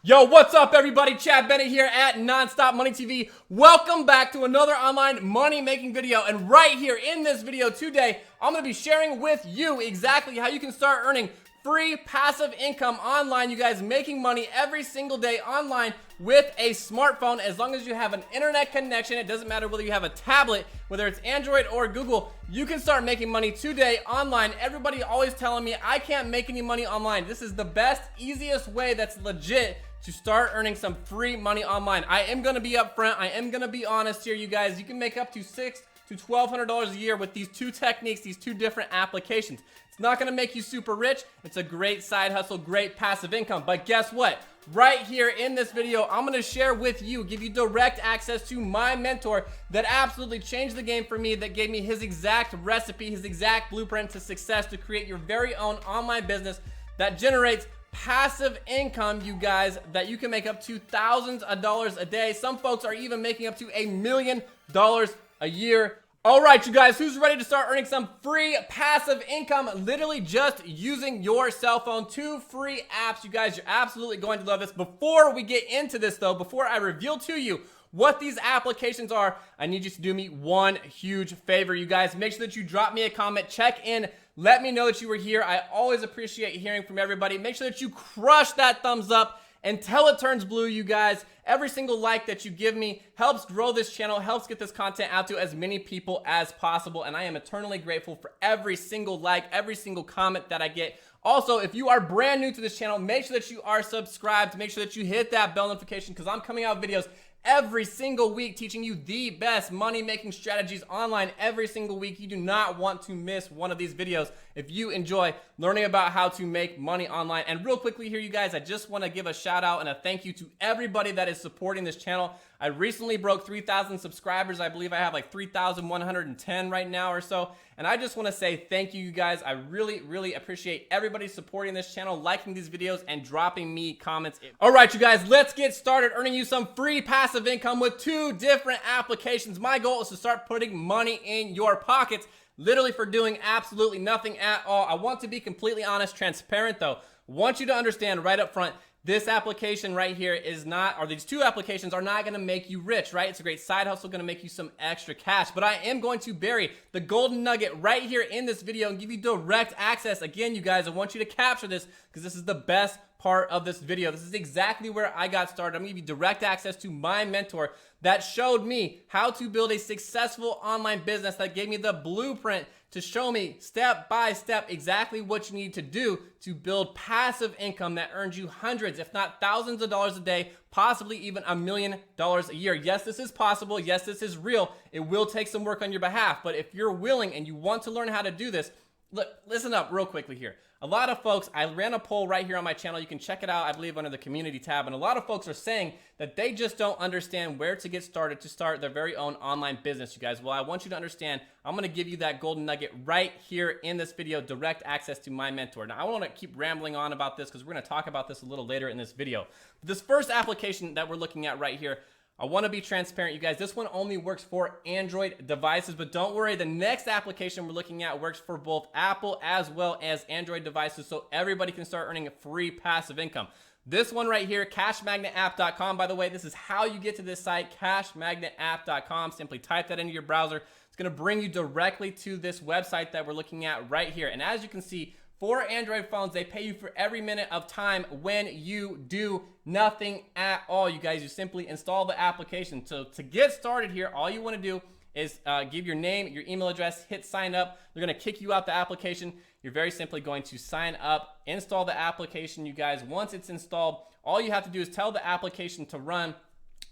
Yo, what's up everybody? Chad Bennett here at Nonstop Money TV. Welcome back to another online money making video. And right here in this video today, I'm going to be sharing with you exactly how you can start earning free passive income online. You guys making money every single day online with a smartphone. As long as you have an internet connection, it doesn't matter whether you have a tablet, whether it's Android or Google, you can start making money today online. Everybody always telling me I can't make any money online. This is the best, easiest way that's legit to start earning some free money online. I am going to be upfront. I am going to be honest here, you guys. You can make up to $600 to $1,200 a year with these two techniques, these two different applications. It's not going to make you super rich. It's a great side hustle, great passive income. But guess what? Right here in this video, I'm going to share with you, give you direct access to my mentor that absolutely changed the game for me, that gave me his exact recipe, his exact blueprint to success to create your very own online business that generates passive income, you guys, that you can make up to thousands of dollars a day. Some folks are even making up to $1 million a year. All right, you guys, who's ready to start earning some free passive income literally just using your cell phone? 2 free apps, you guys. You're absolutely going to love this. Before we get into this though, before I reveal to you what these applications are, I need you to do me one huge favor, you guys. Make sure that you drop me a comment, check in, let me know that you were here. I always appreciate hearing from everybody. Make sure that you crush that thumbs up until it turns blue, you guys. Every single like that you give me helps grow this channel, helps get this content out to as many people as possible. And I am eternally grateful for every single like, every single comment that I get. Also, if you are brand new to this channel, make sure that you are subscribed. Make sure that you hit that bell notification because I'm coming out with videos every single week teaching you the best money making strategies online every single week. You do not want to miss one of these videos if you enjoy learning about how to make money online. And real quickly here, you guys, I just want to give a shout out and a thank you to everybody that is supporting this channel. I recently broke 3,000 subscribers. I believe I have like 3,110 right now or so. And I just want to say thank you, you guys. I really, really appreciate everybody supporting this channel, liking these videos, and dropping me comments. All right, you guys, let's get started earning you some free passive income with 2 different applications. My goal is to start putting money in your pockets, literally for doing absolutely nothing at all. I want to be completely honest, transparent though. I want you to understand right up front, this application right here is not, or these 2 applications are not going to make you rich, right? It's a great side hustle, going to make you some extra cash, but I am going to bury the golden nugget right here in this video and give you direct access. Again, you guys, I want you to capture this because this is the best part of this video. This is exactly where I got started. I'm going to give you direct access to my mentor that showed me how to build a successful online business, that gave me the blueprint to show me step by step exactly what you need to do to build passive income that earns you hundreds, if not thousands of dollars a day, possibly even $1 million a year. Yes, this is possible. Yes, this is real. It will take some work on your behalf, but if you're willing and you want to learn how to do this, look, listen up real quickly here. A lot of folks, I ran a poll right here on my channel. You can check it out, I believe, under the community tab. And a lot of folks are saying that they just don't understand where to get started to start their very own online business, you guys. Well, I want you to understand, I'm going to give you that golden nugget right here in this video, direct access to my mentor. Now, I want to keep rambling on about this because we're going to talk about this a little later in this video. But this first application that we're looking at right here, I want to be transparent, you guys. This one only works for Android devices, but don't worry. The next application we're looking at works for both Apple as well as Android devices, so everybody can start earning free passive income. This one right here, cashmagnetapp.com. By the way, this is how you get to this site, cashmagnetapp.com. Simply type that into your browser. It's going to bring you directly to this website that we're looking at right here. And as you can see, for Android phones, they pay you for every minute of time when you do nothing at all. You guys, you simply install the application. So to get started here, all you want to do is give your name, your email address, hit sign up. They're going to kick you out the application. You're very simply going to sign up, install the application, you guys. Once it's installed, all you have to do is tell the application to run,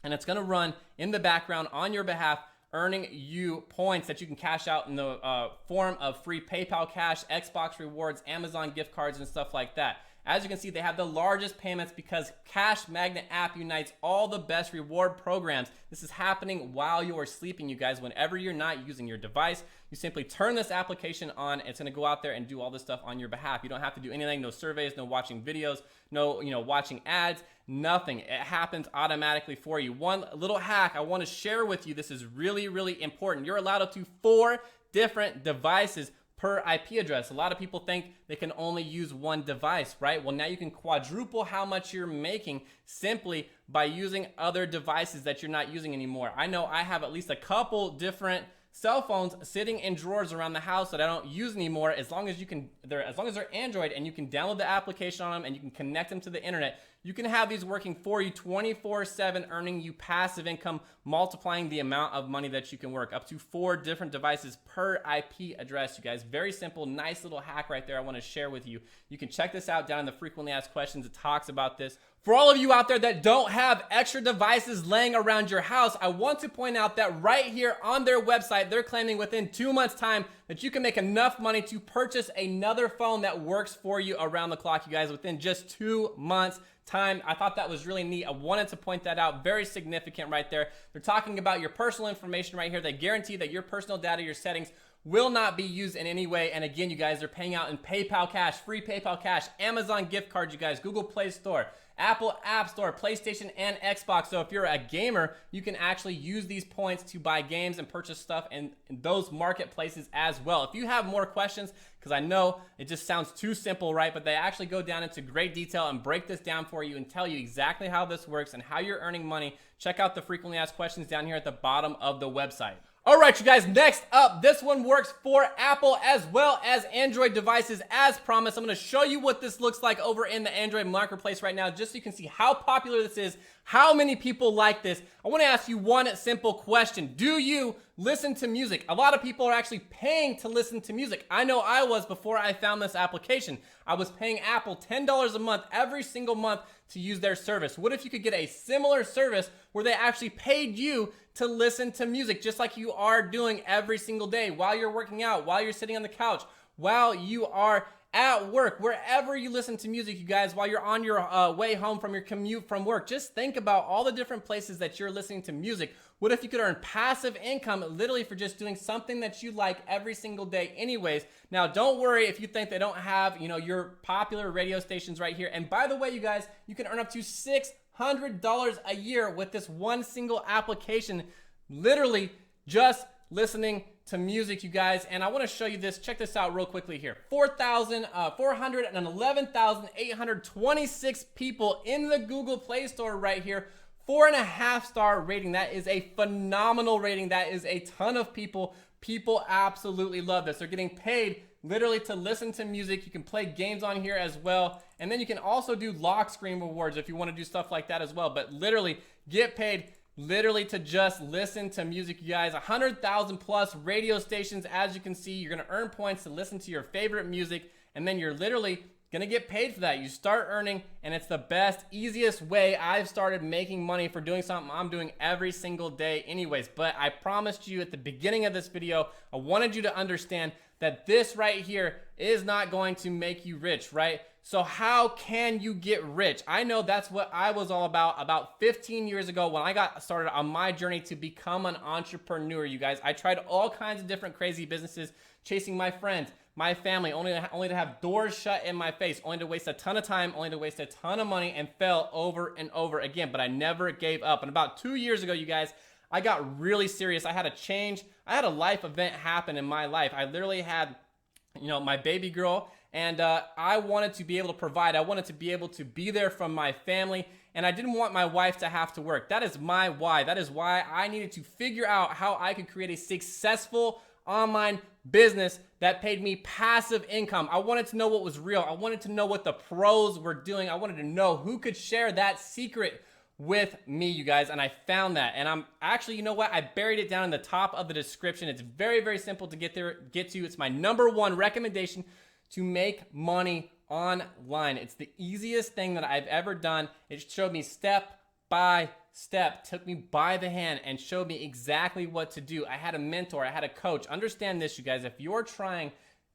and it's going to run in the background on your behalf, earning you points that you can cash out in the form of free PayPal cash, Xbox rewards, Amazon gift cards, and stuff like that. As you can see, they have the largest payments because Cash Magnet app unites all the best reward programs. This is happening while you are sleeping, you guys. Whenever you're not using your device, you simply turn this application on. It's going to go out there and do all this stuff on your behalf. You don't have to do anything, no surveys, no watching videos, no watching ads, nothing. It happens automatically for you. One little hack I want to share with you. This is really, really important. You're allowed up to 4 different devices per IP address. A lot of people think they can only use one device, right? Well, now you can quadruple how much you're making simply by using other devices that you're not using anymore. I know I have at least a couple different cell phones sitting in drawers around the house that I don't use anymore. As long as they're Android and you can download the application on them and you can connect them to the internet, you can have these working for you 24/7, earning you passive income, multiplying the amount of money that you can work. Up to 4 different devices per IP address, you guys. Very simple, nice little hack right there I want to share with you. You can check this out down in the frequently asked questions. It talks about this. For all of you out there that don't have extra devices laying around your house, I want to point out that right here on their website, they're claiming within 2 months' time that you can make enough money to purchase another phone that works for you around the clock, you guys, within just 2 months' time. I thought that was really neat. I wanted to point that out. Very significant right there. They're talking about your personal information right here. They guarantee that your personal data, your settings, will not be used in any way. And again, you guys, they're paying out in PayPal cash, free PayPal cash, Amazon gift cards, you guys, Google Play Store, Apple App Store, PlayStation, and Xbox. So if you're a gamer, you can actually use these points to buy games and purchase stuff in those marketplaces as well. If you have more questions, because I know it just sounds too simple, right? But they actually go down into great detail and break this down for you and tell you exactly how this works and how you're earning money. Check out the frequently asked questions down here at the bottom of the website. All right, you guys, next up, this one works for Apple as well as Android devices. As promised, I'm going to show you what this looks like over in the Android marketplace right now, just so you can see how popular this is, how many people like this. I want to ask you one simple question. Do you listen to music? A lot of people are actually paying to listen to music. I know I was before I found this application. I was paying Apple $10 a month every single month to use their service. What if you could get a similar service where they actually paid you to listen to music, just like you are doing every single day while you're working out, while you're sitting on the couch, while you are at work, wherever you listen to music, you guys, while you're on your way home from your commute from work. Just think about all the different places that you're listening to music. What if you could earn passive income literally for just doing something that you like every single day anyways? Now, don't worry if you think they don't have, your popular radio stations right here. And by the way, you guys, you can earn up to $600 a year with this one single application, literally just listening to music, you guys. And I want to show you this. Check this out real quickly here. 411,826 people in the Google Play Store right here. 4.5-star rating. That is a phenomenal rating. That is a ton of people. People absolutely love this. They're getting paid literally to listen to music. You can play games on here as well. And then you can also do lock screen rewards if you want to do stuff like that as well. But literally get paid literally to just listen to music, you guys. 100,000 plus radio stations. As you can see, you're going to earn points to listen to your favorite music. And then you're literally going to get paid for that. You start earning, and it's the best, easiest way I've started making money for doing something I'm doing every single day anyways. But I promised you at the beginning of this video, I wanted you to understand that this right here is not going to make you rich, right? So how can you get rich? I know that's what I was all about 15 years ago when I got started on my journey to become an entrepreneur, you guys. I tried all kinds of different crazy businesses, chasing my friends, my family, only to have doors shut in my face, only to waste a ton of time, only to waste a ton of money, and fell over and over again. But I never gave up. And about 2 years ago, you guys, I got really serious. I had a change. I had a life event happen in my life. I literally had, my baby girl, and I wanted to be able to provide. I wanted to be able to be there for my family, and I didn't want my wife to have to work. That is my why. That is why I needed to figure out how I could create a successful online business that paid me passive income. I wanted to know what was real. I wanted to know what the pros were doing. I wanted to know who could share that secret with me, you guys, and I found that. And I'm actually, you know what? I buried it down in the top of the description. It's very, very simple to get to. It's my #1 recommendation to make money online. It's the easiest thing that I've ever done. It showed me step by step, took me by the hand and showed me exactly what to do. I had a mentor, I had a coach. Understand this, you guys, if you're trying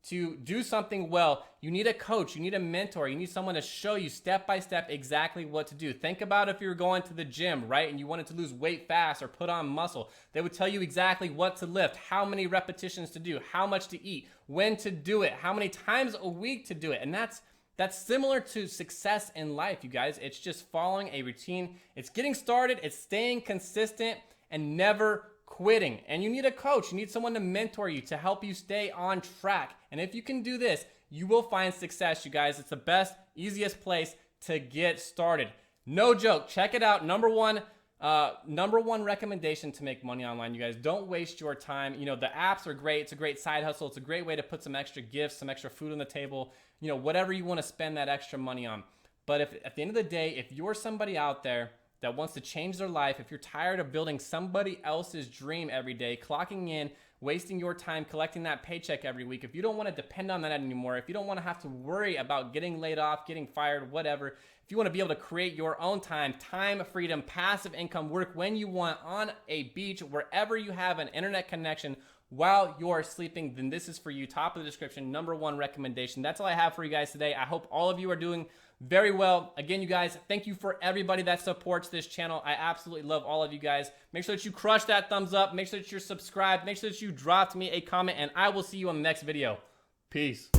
to do something well, you need a coach, you need a mentor, you need someone to show you step by step exactly what to do. Think about if you were going to the gym, right, and you wanted to lose weight fast or put on muscle. They would tell you exactly what to lift, how many repetitions to do, how much to eat, when to do it, how many times a week to do it. And that's similar to success in life, you guys. It's just following a routine. It's getting started, it's staying consistent, and never quitting, and you need a coach. You need someone to mentor you, to help you stay on track. And if you can do this, you will find success, you guys. It's the best, easiest place to get started. No joke. Check it out. Number one recommendation to make money online, you guys. Don't waste your time. You know, the apps are great. It's a great side hustle. It's a great way to put some extra gifts, some extra food on the table, you know, whatever you want to spend that extra money on. But if at the end of the day, if you're somebody out there that wants to change their life, if you're tired of building somebody else's dream every day, clocking in, wasting your time collecting that paycheck every week, if you don't want to depend on that anymore, if you don't want to have to worry about getting laid off, getting fired, whatever, if you want to be able to create your own time freedom, passive income, work when you want on a beach, wherever you have an internet connection while you're sleeping, then this is for you. Top of the description, number one recommendation. That's all I have for you guys today. I hope all of you are doing very well. Again, you guys, thank you for everybody that supports this channel. I absolutely love all of you guys. Make sure that you crush that thumbs up. Make sure that you're subscribed. Make sure that you dropped me a comment, and I will see you on the next video. Peace.